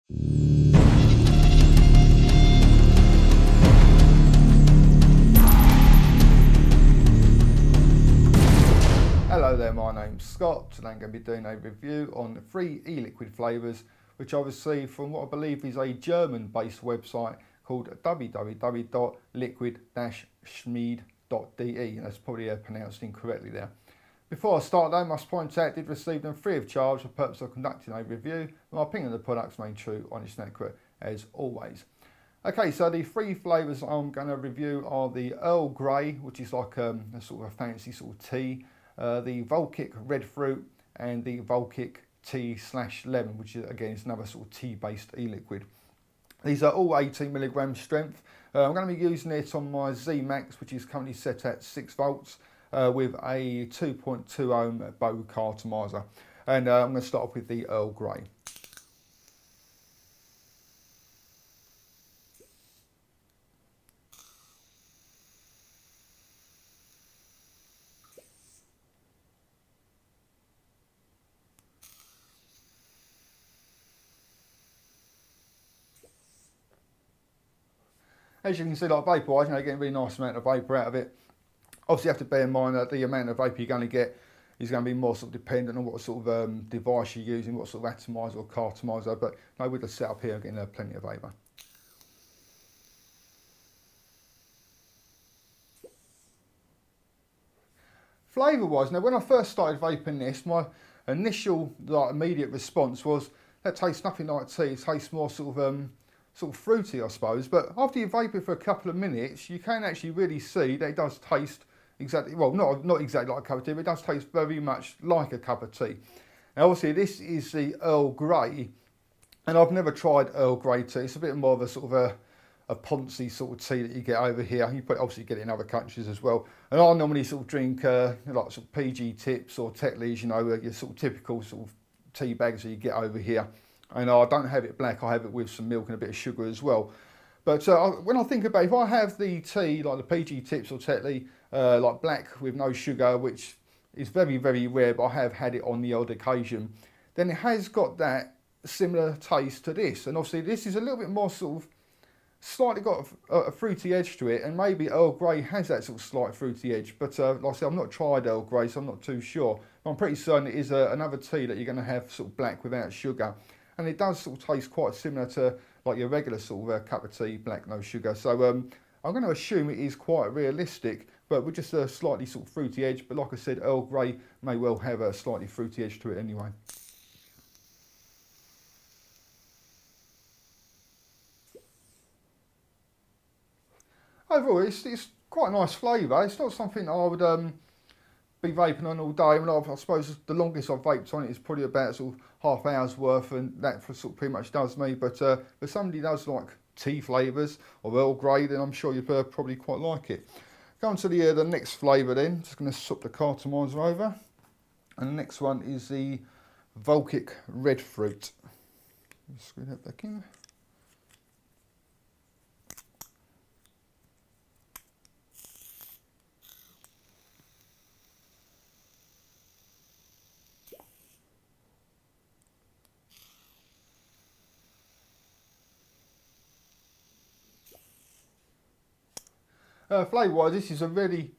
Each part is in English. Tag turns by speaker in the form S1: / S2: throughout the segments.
S1: Hello there, my name's Scott. Today I'm going to be doing a review on 3 e-liquid flavours which I received from what I believe is a German-based website called www.liquid-schmied.de, and that's probably pronounced incorrectly there. Before I start though, I must point out I did receive them free of charge for the purpose of conducting a review, and my opinion of the products remain true, honest and accurate as always. Okay, so the 3 flavours I'm going to review are the Earl Grey, which is like a sort of a fancy sort of tea, the Volkic Red Fruit, and the Volkic Tea/Lemon, which is again is another sort of tea-based e-liquid. These are all 18 milligram strength. I'm going to be using it on my Z Max, which is currently set at 6 volts with a 2.2 ohm Bowker atomizer. And I'm going to start off with the Earl Grey. As you can see, like vapor-wise, you get a really nice amount of vapour out of it. Obviously, you have to bear in mind that the amount of vapour you're going to get is going to be more sort of dependent on what sort of device you're using, what sort of atomizer or cartomizer. But no, with the setup here, I'm getting plenty of vapour. Flavour-wise, now when I first started vaping this, my initial immediate response was that tastes nothing like tea. It tastes more sort of fruity, I suppose. But after you vape it for a couple of minutes, you can actually really see that it does taste exactly, well, not exactly like a cup of tea, but it does taste very much like a cup of tea. Now, obviously, this is the Earl Grey, and I've never tried Earl Grey tea. It's a bit more of a sort of a Ponzi sort of tea that you get over here. You obviously get it in other countries as well. And I normally sort of drink like sort of PG Tips or Tetleys, you know, your sort of typical sort of tea bags that you get over here. And I don't have it black, I have it with some milk and a bit of sugar as well. But when I think about it, if I have the tea, like the PG Tips or Tetley, like black with no sugar, which is very, very rare, but I have had it on the odd occasion, then it has got that similar taste to this. And obviously this is a little bit more sort of, slightly got a fruity edge to it, and maybe Earl Grey has that sort of slight fruity edge. But like I said, I've not tried Earl Grey, so I'm not too sure. I'm pretty certain it is another tea that you're going to have sort of black without sugar. And it does sort of taste quite similar to like your regular sort of cup of tea, black, no sugar. So I'm going to assume it is quite realistic, but with just a slightly sort of fruity edge. But like I said, Earl Grey may well have a slightly fruity edge to it anyway. Overall, it's quite a nice flavour. It's not something I would be vaping on all day. I mean, I suppose the longest I've vaped on it is probably about sort of half hour's worth, and that sort of pretty much does me. But if somebody does like tea flavours or Earl Grey, then I'm sure you'd probably quite like it. Going to the next flavour then, just going to swap the cartomizer over. And the next one is the Volkic Red Fruit. Screw that back in. Flavour-wise, this is a very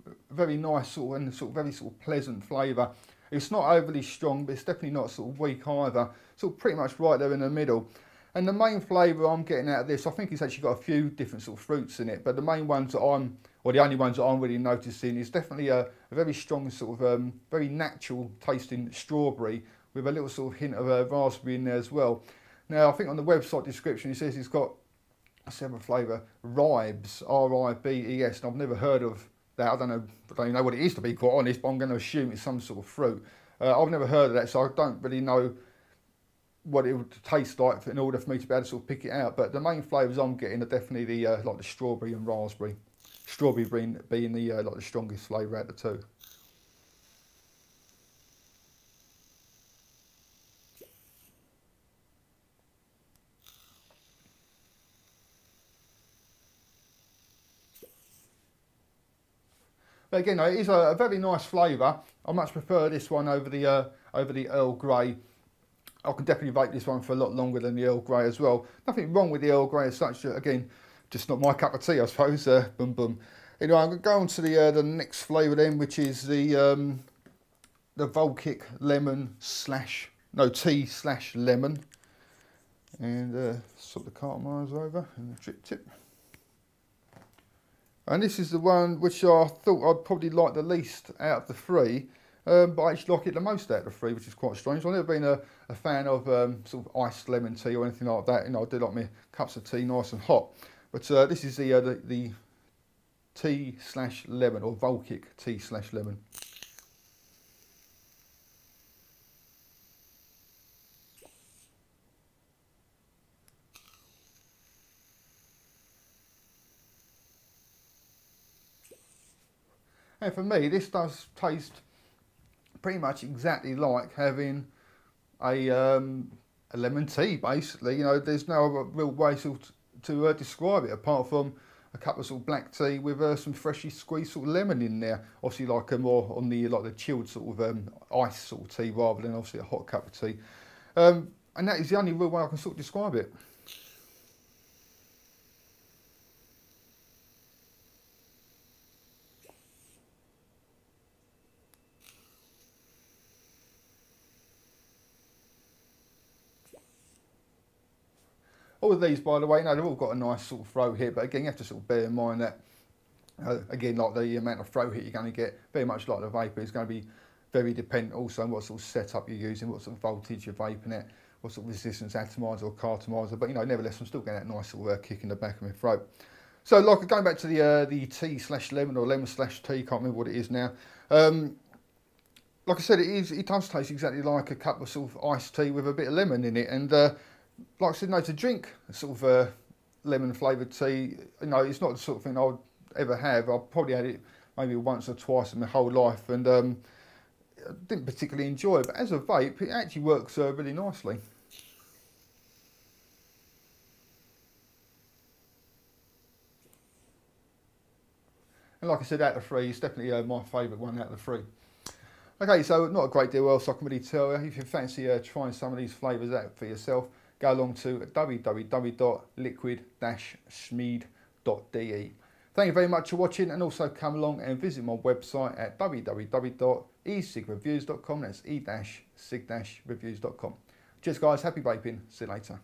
S1: nice sort of, and very pleasant flavour. It's not overly strong, but it's definitely not sort of weak either. Sort of pretty much right there in the middle. And the main flavour I'm getting out of this, I think it's actually got a few different sort of fruits in it, but the main ones that the only ones that I'm really noticing is definitely a very strong sort of, very natural tasting strawberry with a little sort of hint of raspberry in there as well. Now, I think on the website description it says it's got a similar flavour, Ribes, R-I-B-E-S, and I've never heard of that. I don't even know what it is, to be quite honest, but I'm going to assume it's some sort of fruit. I've never heard of that, so I don't really know what it would taste like in order for me to be able to sort of pick it out. But the main flavours I'm getting are definitely the like the strawberry and raspberry. Strawberry being the like the strongest flavour out of the two. But again, it is a very nice flavour. I much prefer this one over the Earl Grey. I can definitely vape this one for a lot longer than the Earl Grey as well. Nothing wrong with the Earl Grey as such. Again, just not my cup of tea, I suppose. Boom, boom. Anyway, I'm going to go on to the next flavour then, which is the Volkic lemon slash, no, tea slash lemon. And swap the cartomizer over and the drip tip. And this is the one which I thought I'd probably like the least out of the three, but I actually like it the most out of the three, which is quite strange. I've never been a fan of sort of iced lemon tea or anything like that. You know, I do like my cups of tea nice and hot. But this is the tea slash lemon, or Volkic tea slash lemon. And for me, this does taste pretty much exactly like having a lemon tea, basically. You know, there's no real way to describe it apart from a cup of sort of black tea with some freshly squeezed sort of lemon in there. Obviously, like more on the like the chilled sort of ice sort of tea rather than obviously a hot cup of tea. And that is the only real way I can sort of describe it. All of these, by the way, they've all got a nice sort of throat hit, but again, you have to sort of bear in mind that, again, like the amount of throat hit you're going to get, very much like the vapor, is going to be very dependent also on what sort of setup you're using, what sort of voltage you're vaping at, what sort of resistance atomizer or cartomizer, but you know, nevertheless, I'm still getting that nice sort of kick in the back of my throat. So, like, going back to the tea slash lemon or lemon slash tea, can't remember what it is now. Like I said, it does taste exactly like a cup of sort of iced tea with a bit of lemon in it, and like I said, no, to drink sort of lemon flavoured tea, you know, it's not the sort of thing I would ever have. I've probably had it maybe once or twice in my whole life, and I didn't particularly enjoy it. But as a vape, it actually works really nicely. And like I said, out of the three, it's definitely my favourite one out of the three. Okay, so not a great deal else I can really tell you. If you fancy trying some of these flavours out for yourself, go along to www.liquid-schmied.de. Thank you very much for watching, and also come along and visit my website at www.e-cig-reviews.com. That's e-cig-reviews.com. Cheers guys, happy vaping, see you later.